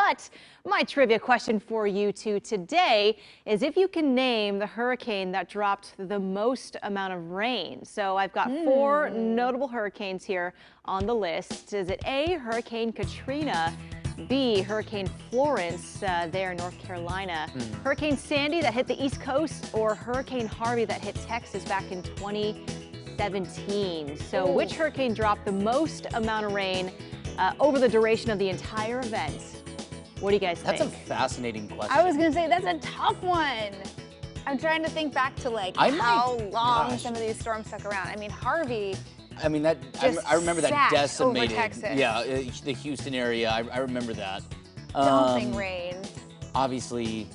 But my trivia question for you two today is if you can name the hurricane that dropped the most amount of rain. So I've got four notable hurricanes here on the list. Is it A, Hurricane Katrina, B, Hurricane Florence there in North Carolina, Hurricane Sandy that hit the East Coast, or Hurricane Harvey that hit Texas back in 2017? So which hurricane dropped the most amount of rain over the duration of the entire event? What do you guys think? That's a fascinating question. I was going to say, that's a tough one. I'm trying to think back to how long some of these storms stuck around. I mean, Harvey. I mean, I remember that decimated. Over Texas. Yeah, the Houston area. I remember that. Dumping rain. Obviously.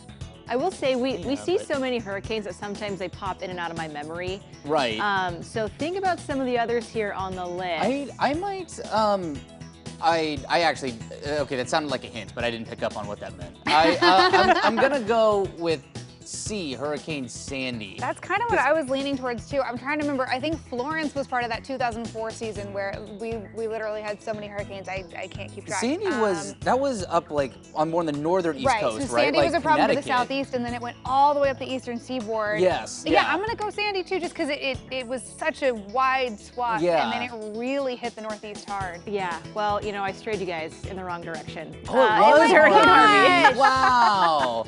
I will say we see so many hurricanes that sometimes they pop in and out of my memory. Right. So think about some of the others here on the list. I might. I actually. Okay, that sounded like a hint, but I didn't pick up on what that meant. I'm gonna go with C, Hurricane Sandy. That's kind of what I was leaning towards too. I'm trying to remember. I think Florence was part of that 2004 season where we literally had so many hurricanes. I can't keep track. Sandy was up like on more on the northern East Coast, so right? Sandy was a problem with the Connecticut. southeast, and then it went all the way up the eastern seaboard. Yes. Yeah, I'm gonna go Sandy too, just because it was such a wide swath, and then it really hit the northeast hard. Yeah. Well, you know, I strayed you guys in the wrong direction. Oh, it was Hurricane Harvey. Wow.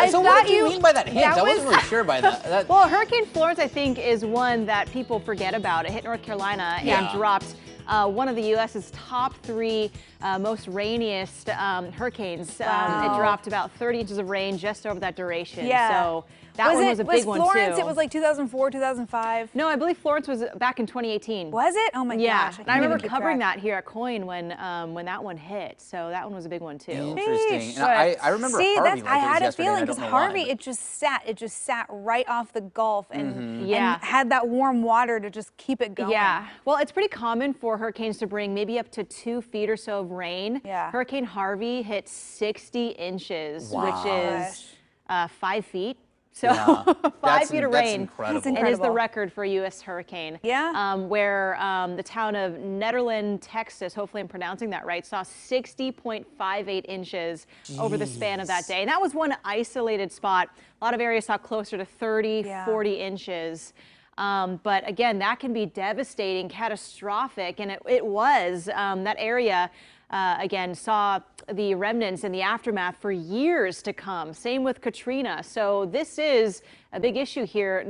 So what did you mean by that hint? I wasn't really sure by that. Well, Hurricane Florence, I think, is one that people forget about. It hit North Carolina and dropped one of the U.S.'s top three most rainiest hurricanes. It dropped about 30 inches of rain just over that duration. So that one was a big one, too. Was Florence, it was like 2004, 2005? No, I believe Florence was back in 2018. Was it? Oh my gosh. And I remember covering that here at Coin when that one hit. So that one was a big one, too. Interesting. And I remember Harvey. I had a feeling because Harvey, it just sat right off the Gulf and had that warm water to just keep it going. Yeah. Well, it's pretty common for hurricanes to bring maybe up to 2 feet or so of rain. Yeah. Hurricane Harvey hit 60 inches, which is 5 feet. So 5 feet of rain. Incredible. It is the record for a U.S. hurricane. Yeah. Where the town of Nederland, Texas, hopefully I'm pronouncing that right, saw 60.58 inches over the span of that day. And that was one isolated spot. A lot of areas saw closer to 30, 40 inches. But again, that can be devastating, catastrophic, and it was. That area, again, saw the remnants and the aftermath for years to come. Same with Katrina. So this is a big issue here.